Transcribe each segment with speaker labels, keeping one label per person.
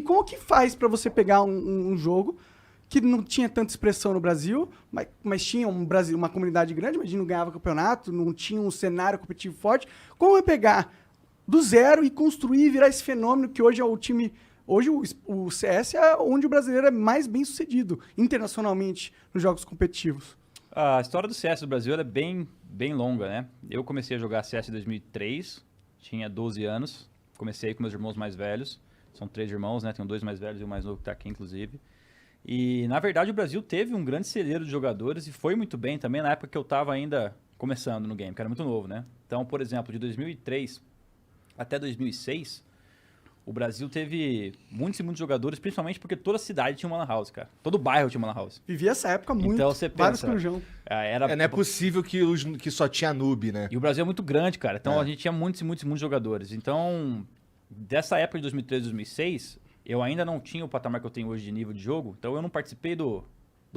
Speaker 1: como que faz pra você pegar um jogo que não tinha tanta expressão no Brasil, mas tinha uma comunidade grande, mas não ganhava campeonato, não tinha um cenário competitivo forte. Como é pegar do zero e construir e virar esse fenômeno que hoje é o time... Hoje o CS é onde o brasileiro é mais bem sucedido internacionalmente nos jogos competitivos.
Speaker 2: A história do CS do Brasil ela é bem longa, né? Eu comecei a jogar CS em 2003, tinha 12 anos. Comecei com meus irmãos mais velhos. São 3 irmãos, né? Tenho 2 mais velhos e o mais novo que está aqui, inclusive. E, na verdade, o Brasil teve um grande celeiro de jogadores e foi muito bem também na época que eu estava ainda começando no game, que era muito novo, né? Então, por exemplo, de 2003 até 2006, o Brasil teve muitos e muitos jogadores, principalmente porque toda cidade tinha uma lan house, cara. Todo bairro tinha uma lan house.
Speaker 1: Vivia essa época muito,
Speaker 2: então, você
Speaker 1: vários
Speaker 2: pensa,
Speaker 1: corujão.
Speaker 2: Não
Speaker 3: é possível que só tinha noob, né?
Speaker 2: E o Brasil é muito grande, cara. Então, a gente tinha muitos e muitos e muitos jogadores. Então, dessa época de 2003, 2006... eu ainda não tinha o patamar que eu tenho hoje de nível de jogo, então eu não participei do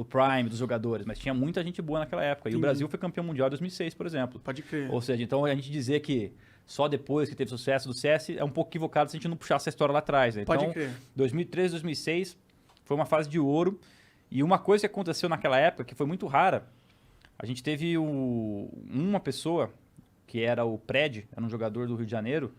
Speaker 2: Prime, dos jogadores, mas tinha muita gente boa naquela época. E o Brasil foi campeão mundial em 2006, por exemplo.
Speaker 1: Pode crer.
Speaker 2: Ou seja, então a gente dizer que só depois que teve sucesso do CS é um pouco equivocado se a gente não puxar essa história lá atrás. Né?
Speaker 1: Pode
Speaker 2: Então,
Speaker 1: crer.
Speaker 2: 2003, 2006 foi uma fase de ouro. E uma coisa que aconteceu naquela época, que foi muito rara, a gente teve uma pessoa, que era o Pred, era um jogador do Rio de Janeiro,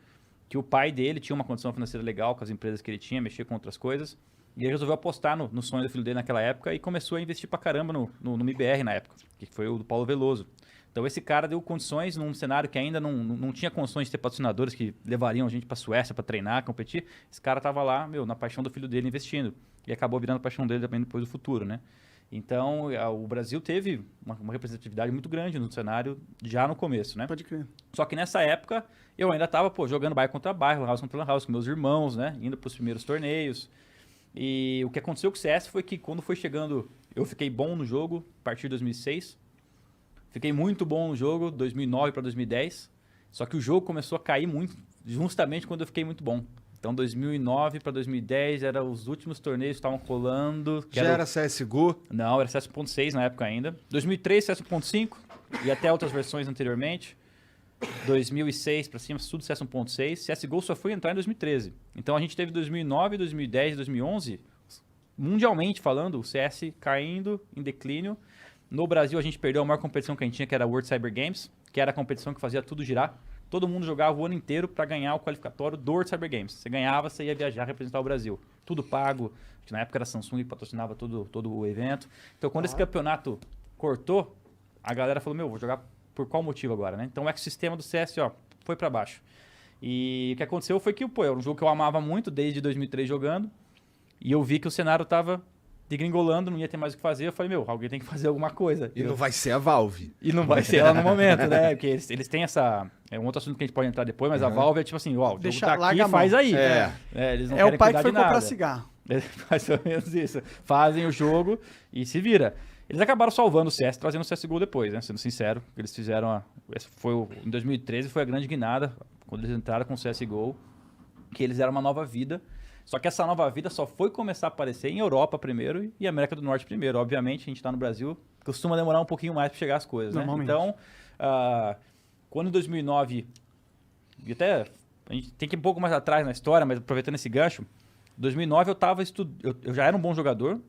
Speaker 2: que o pai dele tinha uma condição financeira legal com as empresas que ele tinha, mexia com outras coisas, e ele resolveu apostar no sonho do filho dele naquela época e começou a investir pra caramba no MBR na época, que foi o do Paulo Veloso. Então esse cara deu condições num cenário que ainda não tinha condições de ter patrocinadores que levariam a gente pra Suécia pra treinar, competir. Esse cara tava lá, na paixão do filho dele investindo, e acabou virando a paixão dele também depois do futuro, né? Então, o Brasil teve uma representatividade muito grande no cenário já no começo, né?
Speaker 1: Pode crer.
Speaker 2: Só que nessa época, eu ainda estava jogando bairro contra bairro, house contra house, com meus irmãos, né? Indo para os primeiros torneios. E o que aconteceu com o CS foi que quando foi chegando, eu fiquei bom no jogo, a partir de 2006. Fiquei muito bom no jogo, 2009 para 2010. Só que o jogo começou a cair muito, justamente quando eu fiquei muito bom. Então, 2009 para 2010 eram os últimos torneios que estavam rolando.
Speaker 3: Já era CSGO?
Speaker 2: Não, era CS 1.6 na época ainda. 2003, CS 1.5 e até outras versões anteriormente. 2006 para cima, tudo CS 1.6. CSGO só foi entrar em 2013. Então, a gente teve 2009, 2010 e 2011, mundialmente falando, o CS caindo em declínio. No Brasil, a gente perdeu a maior competição que a gente tinha, que era a World Cyber Games, que era a competição que fazia tudo girar. Todo mundo jogava o ano inteiro para ganhar o qualificatório do World Cyber Games. Você ganhava, você ia viajar, representar o Brasil. Tudo pago. Na época era a Samsung que patrocinava todo o evento. Então, quando esse campeonato cortou, a galera falou, vou jogar por qual motivo agora, né? Então, o ecossistema do CS, foi para baixo. E o que aconteceu foi que, era um jogo que eu amava muito, desde 2003 jogando. E eu vi que o cenário tava degringolando, não ia ter mais o que fazer. Eu falei, alguém tem que fazer alguma coisa.
Speaker 3: E não vai ser a Valve.
Speaker 2: E não vai ser ela no momento, né? Porque eles têm essa... É um outro assunto que a gente pode entrar depois, mas a Valve é tipo assim, o jogo tá aqui, faz aí. Eles não querem
Speaker 1: o pai
Speaker 2: cuidar
Speaker 1: que foi
Speaker 2: de nada.
Speaker 1: comprar cigarro.
Speaker 2: É mais ou menos isso. Fazem o jogo e se vira. Eles acabaram salvando o CS, trazendo o CSGO depois, né? Sendo sincero, eles fizeram... Em 2013 foi a grande guinada, quando eles entraram com o CSGO, que eles eram uma nova vida. Só que essa nova vida só foi começar a aparecer em Europa primeiro e América do Norte primeiro. Obviamente, a gente está no Brasil, costuma demorar um pouquinho mais para chegar as coisas, né? Então, quando em 2009, e até a gente tem que ir um pouco mais atrás na história, mas aproveitando esse gancho, em 2009 eu já era um bom jogador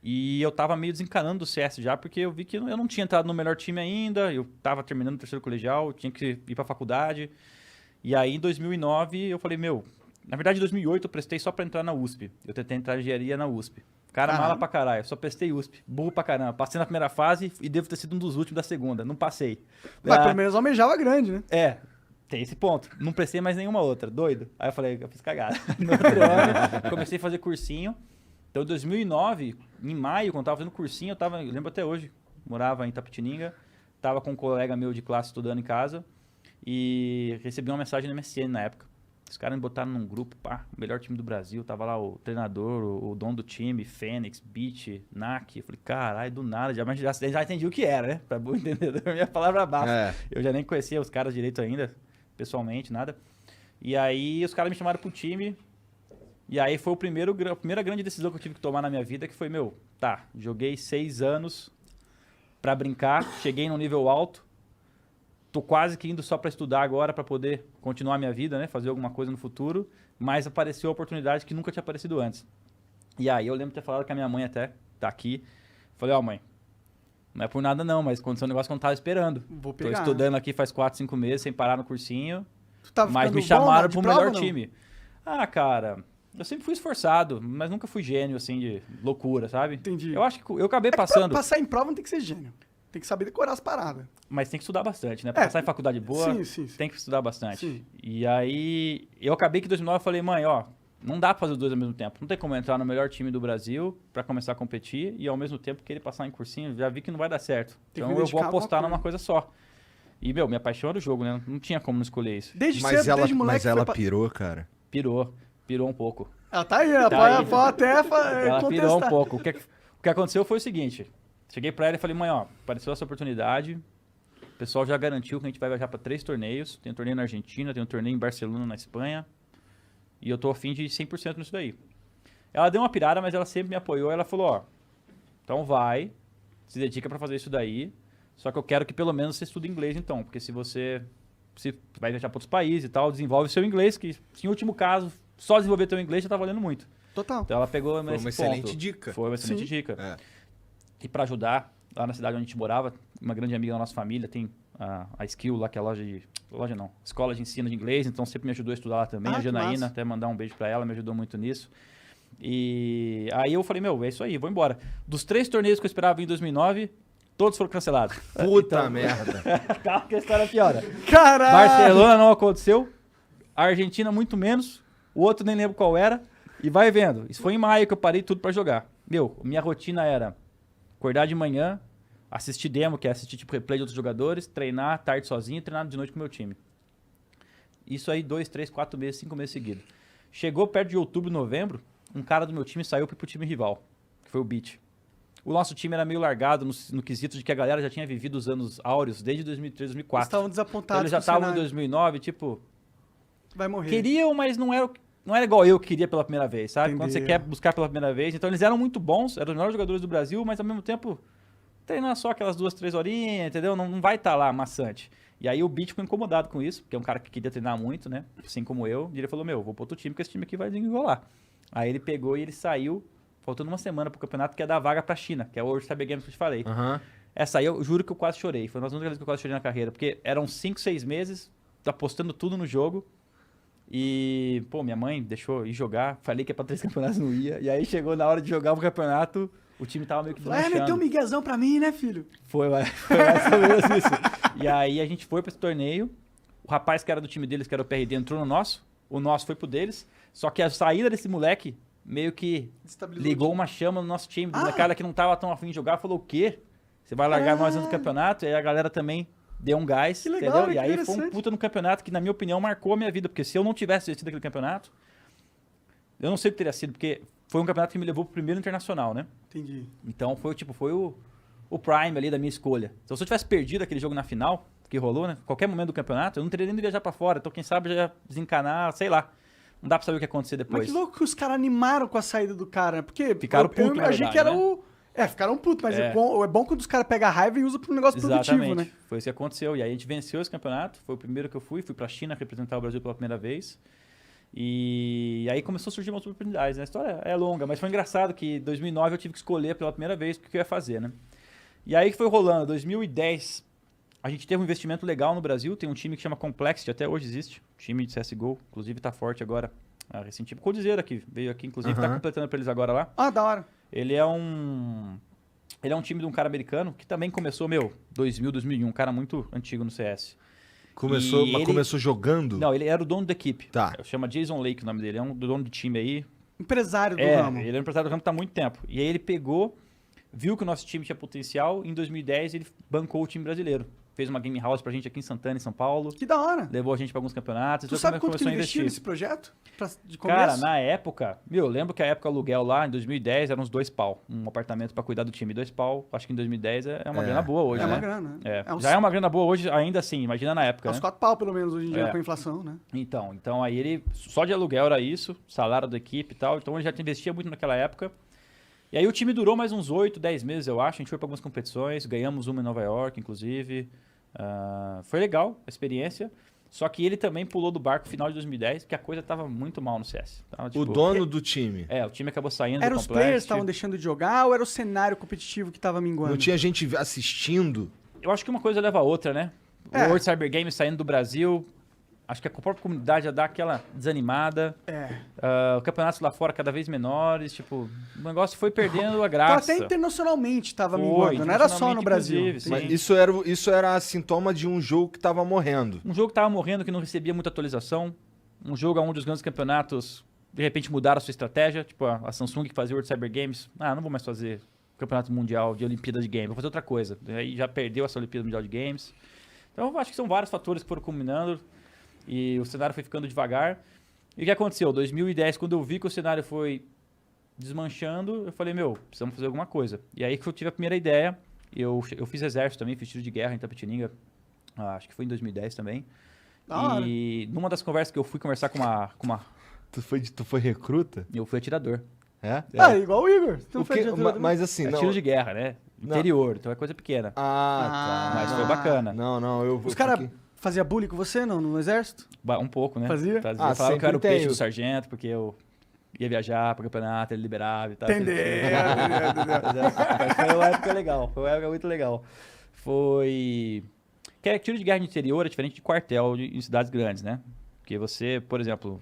Speaker 2: e eu estava meio desencanando do CS já, porque eu vi que eu não tinha entrado no melhor time ainda, eu estava terminando o terceiro colegial, tinha que ir para a faculdade. E aí, em 2009, eu falei, na verdade, em 2008 eu prestei só pra entrar na USP. Eu tentei entrar em engenharia na USP. Cara, mala pra caralho. Só prestei USP. Burro pra caramba. Passei na primeira fase e devo ter sido um dos últimos da segunda. Não passei.
Speaker 1: Mas pelo menos almejava grande, né?
Speaker 2: Tem esse ponto. Não prestei mais nenhuma outra. Doido. Aí eu falei, eu fiz cagada. No outro ano, comecei a fazer cursinho. Então, em 2009, em maio, quando eu tava fazendo cursinho, eu lembro até hoje, morava em Itapetininga, tava com um colega meu de classe estudando em casa e recebi uma mensagem no MSN na época. Os caras me botaram num grupo, o melhor time do Brasil. Tava lá o treinador, o dono do time, Fênix, Beat, NAC. Eu falei, caralho, do nada. Já entendi o que era, né? Pra bom entendedor, minha palavra basta. Eu já nem conhecia os caras direito ainda, pessoalmente, nada. E aí os caras me chamaram pro time. E aí foi a primeira grande decisão que eu tive que tomar na minha vida, que foi, joguei 6 anos pra brincar, cheguei num nível alto. tô quase que indo só para estudar agora, para poder continuar a minha vida, né? Fazer alguma coisa no futuro. Mas apareceu a oportunidade que nunca tinha aparecido antes. E aí eu lembro de ter falado com a minha mãe até, tá aqui. Falei, ó, mãe, não é por nada não, mas aconteceu um negócio que eu não tava esperando.
Speaker 1: Vou
Speaker 2: Tô
Speaker 1: pegar.
Speaker 2: estudando aqui faz 4, 5 meses, sem parar no cursinho.
Speaker 1: Tu tava
Speaker 2: Mas
Speaker 1: ficando
Speaker 2: me
Speaker 1: bom,
Speaker 2: chamaram
Speaker 1: né, de
Speaker 2: pro
Speaker 1: prova,
Speaker 2: melhor
Speaker 1: não?
Speaker 2: time. Ah, cara, eu sempre fui esforçado, mas nunca fui gênio, assim, de loucura, sabe?
Speaker 1: Entendi.
Speaker 2: Eu acho que eu acabei
Speaker 1: É que pra
Speaker 2: passando,
Speaker 1: passar em prova não tem que ser gênio. Tem que saber decorar as paradas.
Speaker 2: mas tem que estudar bastante, né? Pra
Speaker 1: É,
Speaker 2: passar em faculdade boa,
Speaker 1: sim.
Speaker 2: tem que estudar bastante.
Speaker 1: Sim.
Speaker 2: E aí, eu acabei que em 2009 eu falei, mãe, ó, não dá pra fazer os dois ao mesmo tempo. Não tem como entrar no melhor time do Brasil pra começar a competir e ao mesmo tempo querer passar em cursinho. Já vi que não vai dar certo.
Speaker 1: Tem que
Speaker 2: Então
Speaker 1: me
Speaker 2: eu vou
Speaker 1: dedicar a alguma
Speaker 2: apostar numa
Speaker 1: coisa.
Speaker 2: coisa só. E, meu, minha paixão era o jogo, né? Não tinha como não escolher isso.
Speaker 1: Desde
Speaker 3: Mas
Speaker 1: cedo,
Speaker 3: ela,
Speaker 1: desde moleque.
Speaker 3: mas ela
Speaker 1: foi pra-
Speaker 3: pirou, cara.
Speaker 2: Pirou um pouco.
Speaker 1: Ela tá aí, ela
Speaker 2: Tá aí.
Speaker 1: pode até
Speaker 2: Ela
Speaker 1: contestar.
Speaker 2: pirou um pouco. O que aconteceu foi o seguinte. Cheguei pra ela e falei, mãe, ó, apareceu essa oportunidade. O pessoal já garantiu que a gente vai viajar pra 3 torneios. Tem um torneio na Argentina, tem um torneio em Barcelona, na Espanha. E eu tô afim de ir 100% nisso daí. Ela deu uma pirada, mas ela sempre me apoiou. Ela falou, ó, então vai, se dedica pra fazer isso daí. Só que eu quero que pelo menos você estude inglês então. Porque se você vai viajar pra outros países e tal, desenvolve seu inglês, que em último caso, só desenvolver teu inglês já tá valendo muito.
Speaker 1: Total.
Speaker 2: Então ela pegou
Speaker 3: Foi
Speaker 2: nesse
Speaker 3: uma excelente
Speaker 2: ponto.
Speaker 3: dica.
Speaker 2: Foi uma excelente
Speaker 1: Sim.
Speaker 2: dica.
Speaker 3: É.
Speaker 2: E pra ajudar, lá na cidade onde a gente morava, uma grande amiga da nossa família tem a Skill lá, que é a escola de ensino de inglês, então sempre me ajudou a estudar lá também.
Speaker 1: Ah,
Speaker 2: A
Speaker 1: que
Speaker 2: Janaína,
Speaker 1: massa.
Speaker 2: até mandar um beijo pra ela, me ajudou muito nisso. E aí eu falei, meu, é isso aí, vou embora. Dos 3 torneios que eu esperava em 2009, todos foram cancelados.
Speaker 3: Puta
Speaker 2: Então,
Speaker 3: merda.
Speaker 2: calma que a história piora.
Speaker 1: Caralho!
Speaker 2: Barcelona não aconteceu, a Argentina muito menos, o outro nem lembro qual era, e vai vendo. Isso foi em maio que eu parei tudo pra jogar. Meu, minha rotina era acordar de manhã, assistir demo, que é assistir tipo replay de outros jogadores, treinar tarde sozinho e treinar de noite com o meu time. Isso aí 2, 3, 4 meses, 5 meses seguidos. Chegou perto de outubro, novembro, um cara do meu time saiu pro time rival, que foi o Beat. O nosso time era meio largado no quesito de que a galera já tinha vivido os anos áureos desde 2003,
Speaker 1: Eles
Speaker 2: 2004.
Speaker 1: estavam
Speaker 2: Então,
Speaker 1: desapontados.
Speaker 2: eles já
Speaker 1: com o
Speaker 2: estavam em
Speaker 1: cenário.
Speaker 2: 2009, tipo,
Speaker 1: Vai morrer.
Speaker 2: queriam, mas não era igual eu que queria pela primeira vez, sabe? Quando você
Speaker 1: Entendi.
Speaker 2: quer buscar pela primeira vez. Então eles eram muito bons, eram os melhores jogadores do Brasil, mas ao mesmo tempo treinar só aquelas 2, 3 horinhas, entendeu? Não vai estar lá maçante. E aí o Beat ficou incomodado com isso, porque é um cara que queria treinar muito, né? Assim como eu. E ele falou, meu, vou pro outro time, porque esse time aqui vai desenrolar. Aí ele pegou e ele saiu, faltando uma semana pro campeonato, que é dar vaga pra China, que é o World Cyber Games que eu te falei.
Speaker 3: Aham.
Speaker 2: Essa aí eu juro que eu quase chorei. Foi uma das únicas vezes que eu quase chorei na carreira, porque eram 5, 6 meses, apostando tudo no jogo. E, pô, minha mãe deixou ir jogar. Falei que é pra 3 campeonatos, não ia. E aí chegou na hora de jogar o campeonato, o time tava meio que
Speaker 1: Vai meter um
Speaker 2: deslanchando.
Speaker 1: miguezão pra mim, né, filho?
Speaker 2: Foi mais ou menos isso. E aí a gente foi pra esse torneio. O rapaz que era do time deles, que era o PRD, entrou no nosso. O nosso foi pro deles. Só que a saída desse moleque meio que
Speaker 1: Destabilizou
Speaker 2: ligou uma chama no nosso time.
Speaker 1: Ah!
Speaker 2: Do cara que não tava tão afim de jogar, falou o quê? Você vai largar nós no campeonato? E aí a galera também deu um gás,
Speaker 1: Que legal,
Speaker 2: entendeu?
Speaker 1: que
Speaker 2: E aí foi um
Speaker 1: interessante.
Speaker 2: puta no campeonato que, na minha opinião, marcou a minha vida. Porque se eu não tivesse vencido aquele campeonato, eu não sei o que teria sido, porque foi um campeonato que me levou pro primeiro internacional, né?
Speaker 1: Entendi.
Speaker 2: Então foi o prime ali da minha escolha. Então se eu tivesse perdido aquele jogo na final, que rolou, né? Qualquer momento do campeonato, eu não teria nem ido viajar pra fora. Então quem sabe já ia desencanar, sei lá. Não dá pra saber o que ia acontecer
Speaker 1: Mas
Speaker 2: depois.
Speaker 1: que louco que os caras animaram com a saída do cara, né? Porque
Speaker 2: Ficaram
Speaker 1: eu
Speaker 2: putos, na
Speaker 1: achei que
Speaker 2: verdade,
Speaker 1: era
Speaker 2: né?
Speaker 1: o... É, ficaram putos, mas
Speaker 2: É.
Speaker 1: é bom quando os caras pegam a raiva e usam pra um negócio produtivo,
Speaker 2: Exatamente.
Speaker 1: né?
Speaker 2: Foi isso que aconteceu. E aí a gente venceu esse campeonato. Foi o primeiro que eu fui pra China representar o Brasil pela primeira vez. E aí começou a surgir umas oportunidades. Né? A história é longa, mas foi engraçado que em 2009 eu tive que escolher pela primeira vez o que eu ia fazer, né? E aí que foi rolando. 2010, a gente teve um investimento legal no Brasil. Tem um time que chama Complexity, até hoje existe. Time de CSGO. Inclusive tá forte agora. Recentemente. O Codizeira aqui veio aqui, inclusive, tá
Speaker 3: Aham.
Speaker 2: completando pra eles agora lá.
Speaker 1: Ah, da hora.
Speaker 2: Ele é um time de um cara americano que também começou, 2000, 2001, um cara muito antigo no CS.
Speaker 3: Começou,
Speaker 2: E
Speaker 3: mas
Speaker 2: ele-
Speaker 3: começou jogando?
Speaker 2: Não, ele era o dono da equipe.
Speaker 3: Tá.
Speaker 2: Chama Jason Lake o nome dele, é um dono de time aí.
Speaker 1: Empresário do
Speaker 2: É,
Speaker 1: ramo.
Speaker 2: ele é um empresário do ramo tá há muito tempo. E aí ele pegou, viu que o nosso time tinha potencial, em 2010 ele bancou o time brasileiro. Fez uma game house pra gente aqui em Santana, em São Paulo.
Speaker 1: Que da hora.
Speaker 2: Levou a gente pra alguns campeonatos.
Speaker 1: Tu
Speaker 2: então
Speaker 1: sabe quanto que
Speaker 2: começou
Speaker 1: ele
Speaker 2: a
Speaker 1: investiu
Speaker 2: investir.
Speaker 1: nesse projeto? De começo?
Speaker 2: Cara, na época, eu lembro que a época aluguel lá, em 2010, era uns 2 pau. Um apartamento pra cuidar do time, 2 pau. Acho que em 2010 é uma grana boa hoje,
Speaker 1: É
Speaker 2: né?
Speaker 1: uma grana. Né?
Speaker 2: É.
Speaker 1: uns,
Speaker 2: Já é uma grana boa hoje, ainda assim, imagina na época,
Speaker 1: é uns
Speaker 2: né?
Speaker 1: 4 pau, pelo menos, hoje em dia,
Speaker 2: É.
Speaker 1: com a inflação, né?
Speaker 2: Então aí ele, só de aluguel era isso, salário da equipe e tal, então ele já investia muito naquela época. E aí o time durou mais uns 8, 10 meses, eu acho, a gente foi pra algumas competições, ganhamos uma em Nova York, inclusive. Foi legal a experiência. Só que ele também pulou do barco no final de 2010, porque a coisa tava muito mal no CS. Tava,
Speaker 3: O dono do time.
Speaker 2: o time acabou saindo
Speaker 1: Era
Speaker 2: do
Speaker 1: os players que
Speaker 2: Complexity.
Speaker 1: estavam deixando de jogar ou era o cenário competitivo que tava minguando?
Speaker 3: Não tinha gente assistindo.
Speaker 2: Eu acho que uma coisa leva a outra, né? O World Cyber Games saindo do Brasil, acho que a própria comunidade já dá aquela desanimada. O campeonato lá fora cada vez menores, tipo, o negócio foi perdendo a
Speaker 1: Então,
Speaker 2: graça.
Speaker 1: até internacionalmente tava
Speaker 2: Foi,
Speaker 1: minguando, não era só no
Speaker 2: internacionalmente,
Speaker 1: Brasil.
Speaker 2: inclusive, sim.
Speaker 3: Mas isso era sintoma de um jogo que tava morrendo.
Speaker 2: Um jogo que tava morrendo, que não recebia muita atualização. Um jogo onde os grandes campeonatos, de repente, mudaram a sua estratégia. Tipo, a Samsung que fazia o World Cyber Games. Não vou mais fazer campeonato mundial de Olimpíada de Games, vou fazer outra coisa. Aí já perdeu essa Olimpíada Mundial de Games. Então, eu acho que são vários fatores que foram combinando e o cenário foi ficando devagar. E o que aconteceu? 2010, quando eu vi que o cenário foi desmanchando, eu falei, precisamos fazer alguma coisa. E aí que eu tive a primeira ideia. Eu fiz exército também, fiz tiro de guerra em Itapetininga. Acho que foi em 2010 também. E numa das conversas que eu fui conversar com uma
Speaker 3: Tu foi recruta?
Speaker 2: eu fui atirador.
Speaker 3: É?
Speaker 1: Igual o Igor. Tu não
Speaker 3: O quê?
Speaker 1: fez de atirador?
Speaker 3: Mas assim,
Speaker 2: É
Speaker 3: não...
Speaker 2: tiro de guerra, né?
Speaker 3: Não.
Speaker 2: Interior, então é coisa pequena.
Speaker 3: Ah, tá.
Speaker 2: Mas foi bacana.
Speaker 3: Não, eu...
Speaker 1: Os caras faziam bullying com você no exército?
Speaker 2: Um pouco, né?
Speaker 1: Fazia?
Speaker 3: Ah,
Speaker 2: Falavam que eu era o
Speaker 3: sempre
Speaker 2: peixe
Speaker 3: tem.
Speaker 2: do sargento, porque eu ia viajar para o campeonato, ele liberava e tal.
Speaker 1: Entendeu.
Speaker 2: Mas foi uma época legal, foi uma época muito legal. Foi... Que tiro de guerra no interior é diferente de quartel em cidades grandes, né? Porque você, por exemplo...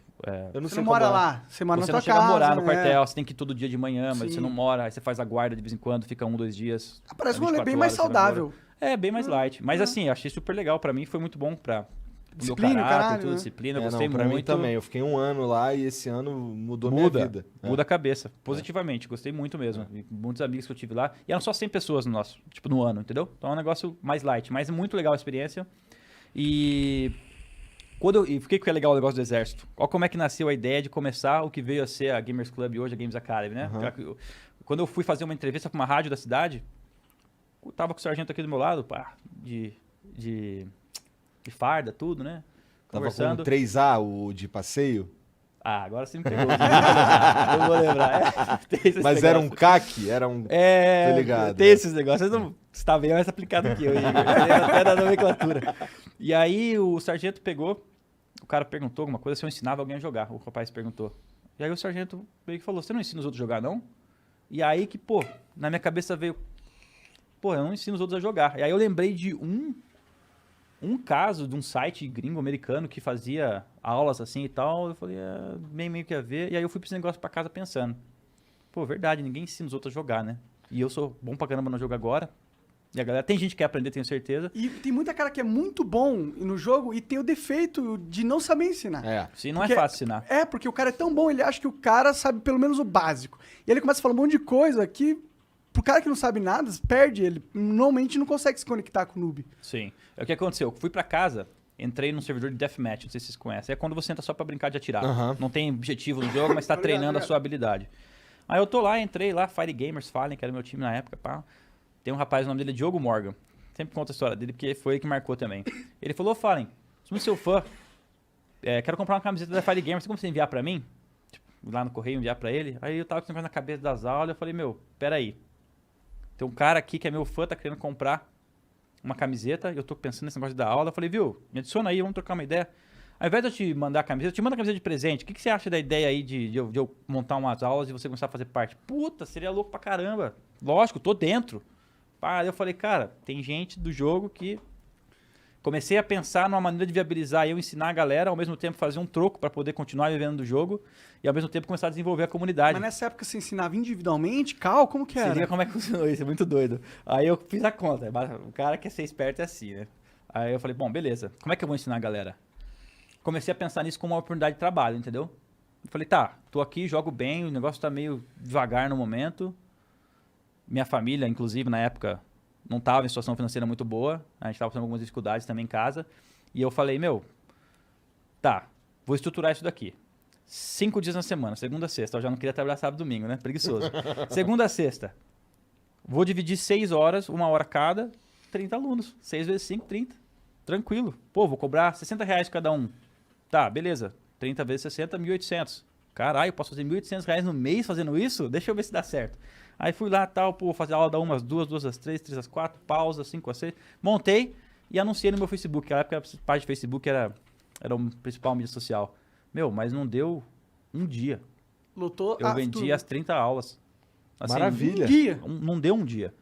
Speaker 3: Eu
Speaker 1: Você não mora lá, você mora na
Speaker 2: Você
Speaker 1: tua
Speaker 2: não chega
Speaker 1: casa.
Speaker 2: a morar no
Speaker 1: né?
Speaker 2: quartel, você tem que ir todo dia de manhã, mas
Speaker 1: Sim.
Speaker 2: você não mora, aí você faz a guarda de vez em quando, fica 1, 2 dias.
Speaker 1: Parece um rolê
Speaker 2: 24
Speaker 1: bem mais
Speaker 2: horas, você vai embora.
Speaker 1: saudável.
Speaker 2: É, bem mais light. Mas assim, eu achei super legal pra mim, foi muito bom pra o meu
Speaker 1: Disciplina,
Speaker 2: caráter,
Speaker 1: caralho,
Speaker 2: tudo,
Speaker 1: né?
Speaker 2: disciplina, eu
Speaker 3: Não,
Speaker 2: gostei
Speaker 3: pra
Speaker 2: muito.
Speaker 3: mim também. Eu fiquei 1 ano lá e esse ano mudou minha vida.
Speaker 2: Muda a cabeça, positivamente, gostei muito mesmo. E muitos amigos que eu tive lá, e eram só 100 pessoas no nosso, tipo, no ano, entendeu? Então é um negócio mais light, mas é muito legal a experiência. E por que é legal o negócio do exército? Olha como é que nasceu a ideia de começar o que veio a ser a Gamers Club hoje, a Games Academy, né? Quando eu fui fazer uma entrevista pra uma rádio da cidade, eu tava com o sargento aqui do meu lado, pá, de farda, tudo, né?
Speaker 3: Tava com
Speaker 2: Conversando.
Speaker 3: o 3A, o de passeio.
Speaker 2: Agora você me pegou. Eu vou lembrar. Tem esses
Speaker 3: Mas era um
Speaker 2: negócios.
Speaker 3: CAC? Era um... Tô ligado,
Speaker 2: tem
Speaker 3: é.
Speaker 2: esses negócios. Você tá bem mais aplicado que eu, Igor. Até da nomenclatura. E aí o sargento pegou, o cara perguntou alguma coisa, se eu ensinava alguém a jogar. O rapaz perguntou. E aí o sargento meio que falou, você não ensina os outros a jogar, não? E aí que, na minha cabeça veio, eu não ensino os outros a jogar. E aí eu lembrei de um caso de um site gringo americano que fazia aulas assim e tal. Eu falei, meio que a ver. E aí eu fui pra esse negócio pra casa pensando. Verdade, ninguém ensina os outros a jogar, né? E eu sou bom pra caramba no jogo agora. E a galera, tem gente que quer aprender, tenho certeza.
Speaker 1: E tem muita cara que é muito bom no jogo e tem o defeito de não saber ensinar.
Speaker 2: Sim, não
Speaker 1: Porque-
Speaker 2: é fácil ensinar.
Speaker 1: Porque o cara é tão bom, ele acha que o cara sabe pelo menos o básico. E ele começa a falar um monte de coisa que, pro cara que não sabe nada, perde ele. Normalmente não consegue se conectar com o noob.
Speaker 2: Sim. É o que aconteceu. Eu fui pra casa, entrei num servidor de deathmatch, não sei se vocês conhecem. É quando você entra só pra brincar de atirar.
Speaker 3: Aham.
Speaker 2: Não tem objetivo no jogo, mas tá treinando a sua habilidade. Aí eu tô lá, entrei lá, Fire Gamers, Fallen, que era meu time na época, pá. Tem um rapaz, o nome dele é Diogo Morgan. Sempre conta a história dele, porque foi ele que marcou também. Ele falou, Fallen, sou muito seu fã. Quero comprar uma camiseta da Fire Gamers, tem como você enviar pra mim? Tipo, ir lá no correio, enviar pra ele. Aí eu tava com esse negócio na cabeça das aulas, eu falei, peraí. Tem um cara aqui que é meu fã, tá querendo comprar uma camiseta, eu tô pensando nesse negócio da aula. Eu falei, viu, me adiciona aí, vamos trocar uma ideia. Ao invés de eu te mandar a camiseta, eu te mando a camiseta de presente. O que você acha da ideia aí de eu montar umas aulas e você começar a fazer parte? Puta, seria louco pra caramba. Lógico, tô dentro. Aí eu falei, cara, tem gente do jogo que... Comecei a pensar numa maneira de viabilizar eu ensinar a galera, ao mesmo tempo fazer um troco para poder continuar vivendo do jogo e ao mesmo tempo começar a desenvolver a comunidade.
Speaker 1: Mas nessa época você ensinava individualmente? Como que
Speaker 2: Você
Speaker 1: era?
Speaker 2: liga como é que funcionou isso, é muito doido. Aí eu fiz a conta, o cara quer ser esperto é assim, né? Aí eu falei, bom, beleza, como é que eu vou ensinar a galera? Comecei a pensar nisso como uma oportunidade de trabalho, entendeu? Eu falei, tá, tô aqui, jogo bem, o negócio tá meio devagar no momento. Minha família, inclusive, na época, não estava em situação financeira muito boa. A gente estava passando algumas dificuldades também em casa. E eu falei, tá, vou estruturar isso daqui. 5 dias na semana, segunda a sexta. Eu já não queria trabalhar sábado e domingo, né? Preguiçoso. Segunda a sexta. Vou dividir 6 horas, 1 hora cada, 30 alunos. 6 vezes 5, 30. Tranquilo. Vou cobrar R$60 cada um. Tá, beleza. 30 vezes 60, 1.800. Caralho, eu posso fazer R$1.800 no mês fazendo isso? Deixa eu ver se dá certo. Aí fui lá, fazer aula da 1 às 2, 2 às 3, 3 às 4, pausa, 5 às 6. Montei, e anunciei no meu Facebook. Naquela época a página de Facebook era a principal mídia social. Meu, mas não deu um dia.
Speaker 1: Lotou
Speaker 2: Eu vendi as 30 aulas. Assim,
Speaker 3: Maravilha.
Speaker 1: um dia.
Speaker 2: Não deu um dia.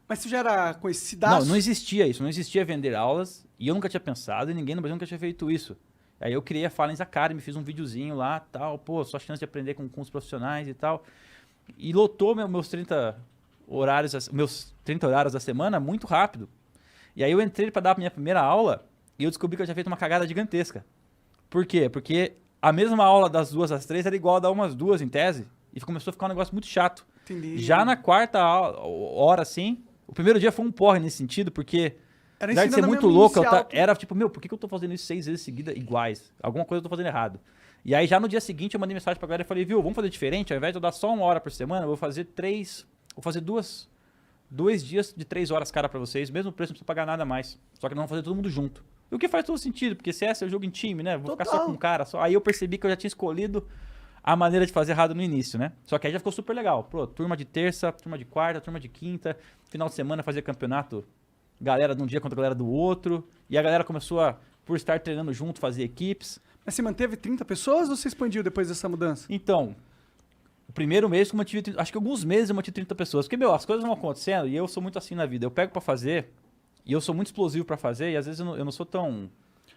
Speaker 1: Mas você já era conhecidaço?
Speaker 2: Não existia isso. Não existia vender aulas. E eu nunca tinha pensado, e ninguém no Brasil nunca tinha feito isso. Aí eu criei a Falens Academy, fiz um videozinho lá, tal, pô, só chance de aprender com os profissionais e tal. E lotou meus 30 horários da semana muito rápido. E aí eu entrei para dar a minha primeira aula e eu descobri que eu tinha feito uma cagada gigantesca. Por quê? Porque a mesma aula das 2 às 3 era igual a dar umas 2 em tese. E começou a ficar um negócio muito chato.
Speaker 1: Entendi.
Speaker 2: Já na quarta hora, assim, o primeiro dia foi um porre nesse sentido, porque
Speaker 1: Era
Speaker 2: apesar de ser
Speaker 1: ensinando
Speaker 2: muito
Speaker 1: mesmo
Speaker 2: louco,
Speaker 1: inicial,
Speaker 2: era tipo, meu, por que eu tô fazendo isso 6 vezes seguida iguais? Alguma coisa eu tô fazendo errado. E aí já no dia seguinte eu mandei mensagem pra galera e falei, viu, vamos fazer diferente? Ao invés de eu dar só 1 hora por semana, eu vou fazer 2 dias de 3 horas cara pra vocês, mesmo preço, não precisa pagar nada mais. Só que nós vamos fazer todo mundo junto. O que faz todo sentido, porque CS é um jogo em time, né? Vou ficar só com um cara. Aí eu percebi que eu já tinha escolhido a maneira de fazer errado no início, né? Só que aí já ficou super legal. Pô, turma de terça, turma de quarta, turma de quinta, final de semana fazia campeonato, galera de um dia contra a galera do outro. E a galera começou a, por estar treinando junto, fazer equipes.
Speaker 1: Mas você manteve 30 pessoas ou você expandiu depois dessa mudança?
Speaker 2: Então, o primeiro mês que eu mantive, acho que alguns meses eu mantive 30 pessoas. Porque, meu, as coisas vão acontecendo e eu sou muito assim na vida. Eu pego pra fazer e eu sou muito explosivo pra fazer e às vezes eu não sou tão...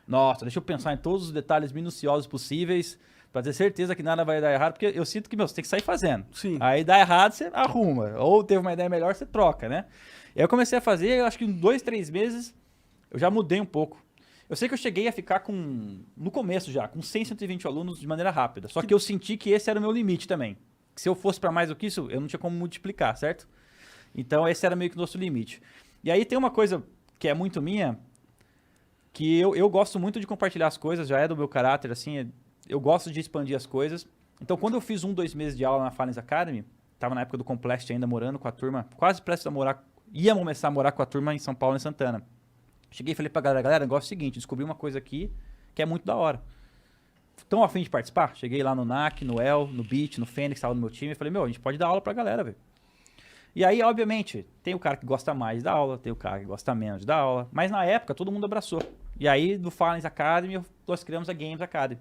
Speaker 2: Nossa, deixa eu pensar em todos os detalhes minuciosos possíveis pra ter certeza que nada vai dar errado. Porque eu sinto que, meu, você tem que sair fazendo.
Speaker 1: Sim.
Speaker 2: Aí dá errado, você arruma. Ou teve uma ideia melhor, você troca, né? E aí eu comecei a fazer, eu acho que em 2, 3 meses eu já mudei um pouco. Eu sei que eu cheguei a ficar no começo já, com 100, 120 alunos de maneira rápida. Só que eu senti que esse era o meu limite também. Que se eu fosse para mais do que isso, eu não tinha como multiplicar, certo? Então esse era meio que o nosso limite. E aí tem uma coisa que é muito minha, que eu gosto muito de compartilhar as coisas, já é do meu caráter, assim, eu gosto de expandir as coisas. Então quando eu fiz 1, 2 meses de aula na Falens Academy, tava na época do Complexity ainda morando com a turma, quase prestes a morar, ia começar a morar com a turma em São Paulo, em Santana. Cheguei e falei pra galera, negócio é o seguinte, descobri uma coisa aqui que é muito da hora. Estão a fim de participar? Cheguei lá no NAC, no El, no Beat, no Fênix, tava no meu time, e falei, meu, a gente pode dar aula pra galera, velho. E aí, obviamente, tem o cara que gosta mais da aula, tem o cara que gosta menos da aula, mas na época todo mundo abraçou. E aí, do Falens Academy, nós criamos a Games Academy.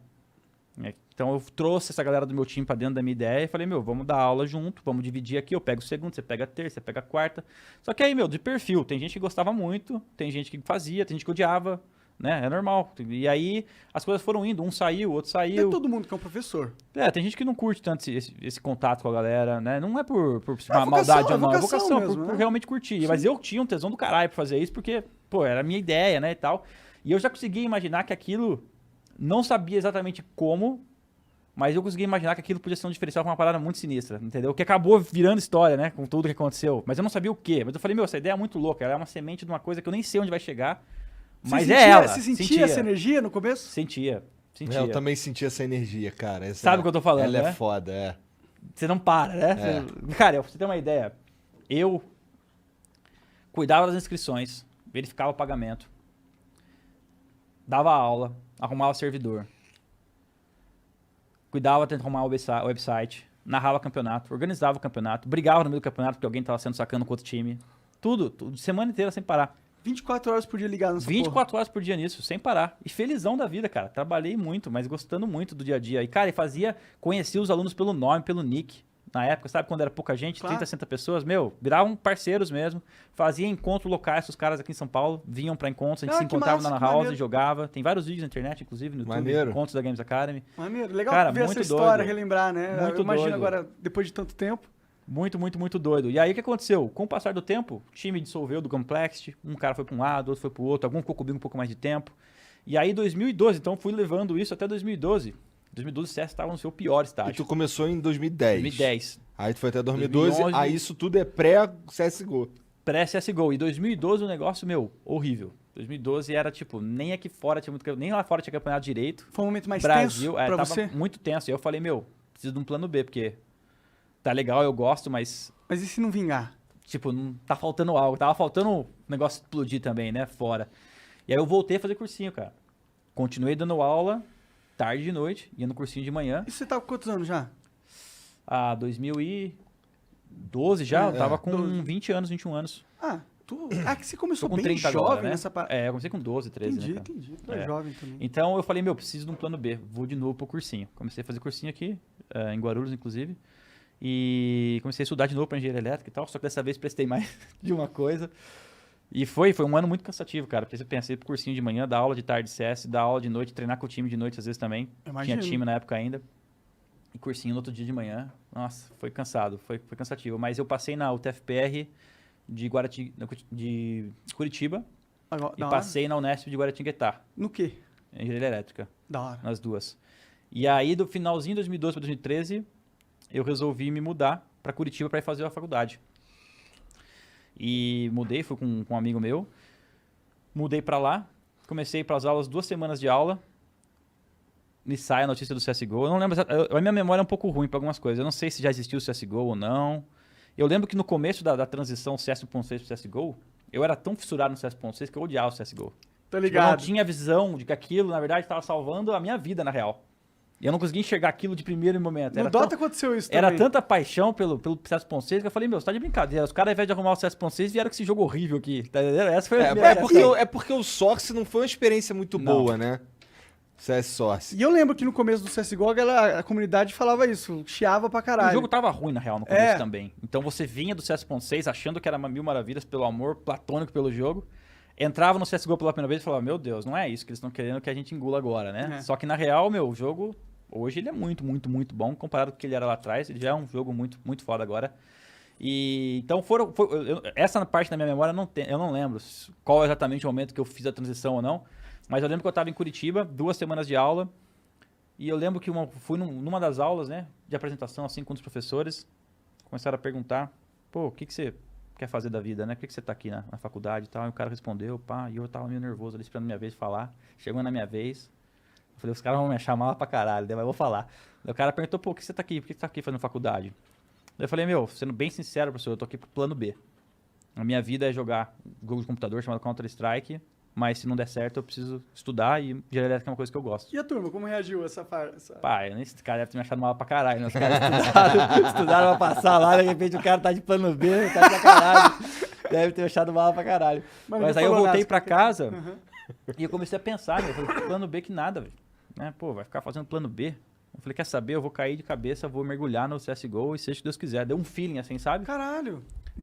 Speaker 2: Então eu trouxe essa galera do meu time pra dentro da minha ideia e falei, meu, vamos dar aula junto, vamos dividir aqui, eu pego o segundo, você pega a terça, você pega a quarta. Só que aí, meu, de perfil, tem gente que gostava muito, tem gente que fazia, tem gente que odiava, né? É normal. E aí as coisas foram indo, um saiu, o outro saiu.
Speaker 1: É todo mundo que é um professor.
Speaker 2: Tem gente que não curte tanto esse contato com a galera, né? Não é por
Speaker 1: vocação,
Speaker 2: maldade ou não, é
Speaker 1: vocação
Speaker 2: vocação,
Speaker 1: mesmo,
Speaker 2: por
Speaker 1: né?
Speaker 2: realmente curtir.
Speaker 1: Sim.
Speaker 2: Mas eu tinha um tesão do caralho pra fazer isso, porque, pô, era a minha ideia, né, e tal. E eu já conseguia imaginar que aquilo, não sabia exatamente como, mas eu consegui imaginar que aquilo podia ser um diferencial pra uma parada muito sinistra, entendeu? Que acabou virando história, né? Com tudo que aconteceu. Mas eu não sabia o quê. Mas eu falei, meu, essa ideia é muito louca. Ela é uma semente de uma coisa que eu nem sei onde vai chegar. Mas
Speaker 1: Você
Speaker 2: é ela.
Speaker 1: Você sentia essa energia no começo?
Speaker 2: Sentia.
Speaker 3: Eu também senti essa energia, cara.
Speaker 2: Sabe o que eu tô falando,
Speaker 3: Ela
Speaker 2: né?
Speaker 3: é foda, é.
Speaker 2: Você não para, né? Cara, pra você ter uma ideia, eu cuidava das inscrições, verificava o pagamento, dava aula, arrumava servidor, cuidava de arrumar o website, narrava campeonato, organizava o campeonato, brigava no meio do campeonato porque alguém tava sendo sacando com outro time. Tudo, semana inteira sem parar.
Speaker 1: 24 horas por dia ligado nessa
Speaker 2: 24 horas por dia nisso, sem parar. E felizão da vida, cara. Trabalhei muito, mas gostando muito do dia a dia. E, cara, conhecia os alunos pelo nome, pelo nick. Na época, sabe quando era pouca gente,
Speaker 1: Claro.
Speaker 2: 30, 60 pessoas, meu, viravam parceiros mesmo. Fazia encontros locais, os caras aqui em São Paulo vinham pra encontros, a gente se
Speaker 1: que
Speaker 2: encontrava
Speaker 1: massa,
Speaker 2: na
Speaker 1: que
Speaker 2: House,
Speaker 1: maneiro.
Speaker 2: jogava. Tem vários vídeos na internet, inclusive, no YouTube,
Speaker 3: Maneiro.
Speaker 2: encontros da Games Academy.
Speaker 1: Maneiro. Legal
Speaker 2: Cara,
Speaker 1: ver essa
Speaker 2: muito
Speaker 1: história,
Speaker 2: doido.
Speaker 1: relembrar, né?
Speaker 2: Muito
Speaker 1: Eu imagino
Speaker 2: doido.
Speaker 1: agora, depois de tanto tempo.
Speaker 2: Muito, muito, muito doido. E aí o que aconteceu? Com o passar do tempo, o time dissolveu do Complexity, um cara foi para um lado, outro foi para o outro, algum ficou comigo um pouco mais de tempo. E aí 2012, então fui levando isso até 2012. 2012 o CS estava no seu pior
Speaker 3: E
Speaker 2: estágio.
Speaker 3: tu começou em 2010.
Speaker 2: 2010.
Speaker 3: Aí tu foi até 2012,
Speaker 2: 2011.
Speaker 3: aí isso tudo é pré-CSGO.
Speaker 2: Pré-CSGO. E 2012 o negócio, meu, horrível. 2012 era tipo, nem aqui fora tinha muito, nem lá fora tinha campeonato direito.
Speaker 1: Foi um momento mais
Speaker 2: Brasil,
Speaker 1: tenso pra
Speaker 2: tava
Speaker 1: você?
Speaker 2: muito tenso. E eu falei, meu, preciso de um plano B, porque tá legal, eu gosto, mas
Speaker 1: Mas e se não vingar?
Speaker 2: tipo, não tá faltando algo. Tava faltando o negócio explodir também, né? Fora. E aí eu voltei a fazer cursinho, cara. Continuei dando aula, tarde e noite, ia no cursinho de manhã.
Speaker 1: E você tá com quantos anos já?
Speaker 2: 2012 já, eu tava com
Speaker 1: 12.
Speaker 2: 20 anos, 21 anos.
Speaker 1: Ah, Ah, que você começou
Speaker 2: Tô com
Speaker 1: bem
Speaker 2: 30
Speaker 1: jovem
Speaker 2: agora, né?
Speaker 1: nessa parada.
Speaker 2: É, eu comecei com 12, 13,
Speaker 1: Entendi,
Speaker 2: né, cara?
Speaker 1: entendi. Tu é
Speaker 2: É.
Speaker 1: jovem também.
Speaker 2: Então eu falei, meu, preciso de um plano B. Vou de novo pro cursinho. Comecei a fazer cursinho aqui, em Guarulhos, inclusive. E comecei a estudar de novo para engenharia elétrica e tal. Só que dessa vez prestei mais de uma coisa. E foi um ano muito cansativo, cara. Porque eu pensei pro cursinho de manhã, dar aula de tarde de CS, dar aula de noite, treinar com o time de noite às vezes também.
Speaker 1: Imagino.
Speaker 2: Tinha time na época ainda. E cursinho no outro dia de manhã. Nossa, foi cansado, foi cansativo. Mas eu passei na UTFPR de Curitiba
Speaker 1: Agora,
Speaker 2: e
Speaker 1: da hora.
Speaker 2: passei na Unesp de Guaratinguetá,
Speaker 1: No quê?
Speaker 2: engenharia elétrica,
Speaker 1: Da hora.
Speaker 2: nas duas. E aí, do finalzinho de 2012 para 2013, eu resolvi me mudar para Curitiba para ir fazer a faculdade. E mudei, fui com um amigo meu. Mudei para lá, comecei para as aulas, 2 semanas de aula. Me sai a notícia do CSGO. Eu não lembro, a minha memória é um pouco ruim para algumas coisas. Eu não sei se já existiu o CSGO ou não. Eu lembro que no começo da transição CS 1.6 para CSGO, eu era tão fissurado no CS 1.6 que eu odiava o CSGO.
Speaker 1: Tá
Speaker 2: Eu não
Speaker 1: ligado?
Speaker 2: tinha visão de que aquilo, na verdade, estava salvando a minha vida, na real. E eu não conseguia enxergar aquilo de primeiro momento.
Speaker 1: No
Speaker 2: Era
Speaker 1: Dota
Speaker 2: tão-
Speaker 1: aconteceu isso
Speaker 2: Era
Speaker 1: também.
Speaker 2: tanta paixão pelo CS 1.6 que eu falei, meu, você tá de brincadeira. Os caras, ao invés de arrumar o CS 1.6, vieram com esse jogo horrível aqui. Tá entendendo? Essa foi a minha reação.
Speaker 3: É porque o Source não foi uma experiência muito
Speaker 2: Não.
Speaker 3: boa, né? CS Source.
Speaker 1: E eu lembro que no começo do CSGO a comunidade falava isso, chiava pra caralho.
Speaker 2: O jogo tava ruim, na real, no começo
Speaker 1: É.
Speaker 2: também. Então você vinha do CS 1.6 achando que era mil maravilhas pelo amor platônico pelo jogo. Entrava no CSGO pela primeira vez e falava, meu Deus, não é isso que eles estão querendo que a gente engula agora, né?
Speaker 1: É.
Speaker 2: Só que na real, meu, o jogo, hoje ele é muito, muito, muito bom. Comparado com o que ele era lá atrás, ele já é um jogo muito, muito foda agora. E então essa parte da minha memória eu não lembro qual exatamente o momento que eu fiz a transição ou não. Mas eu lembro que eu estava em Curitiba, 2 semanas de aula. E eu lembro que fui numa das aulas, né, de apresentação, assim, com os professores. Começaram a perguntar, pô, o que você quer fazer da vida, né? Por que você tá aqui na faculdade e tal? E o cara respondeu, pá, e eu tava meio nervoso ali, esperando a minha vez de falar. Chegou na minha vez, eu falei, os caras vão me chamar pra caralho, daí eu vou falar. Daí o cara perguntou, pô, por que você tá aqui? Por que você tá aqui fazendo faculdade? Daí eu falei, meu, sendo bem sincero, professor, eu tô aqui pro plano B. A minha vida é jogar um jogo de computador chamado Counter-Strike, mas se não der certo, eu preciso estudar e engenharia elétrica é uma coisa que eu gosto.
Speaker 1: E a turma, como reagiu essa parte?
Speaker 2: Pai, esse cara deve ter me achado mal pra caralho, né? Os caras estudaram pra passar lá, de repente o cara tá de plano B, tá de sacanagem. Deve ter me achado mal pra caralho. Mas aí eu voltei pra casa e eu comecei a pensar, né? Eu falei, plano B que nada, velho. Né? Pô, vai ficar fazendo plano B? Eu falei, quer saber? Eu vou cair de cabeça, vou mergulhar no CSGO e seja o que Deus quiser. Deu um feeling assim, sabe?
Speaker 1: Caralho.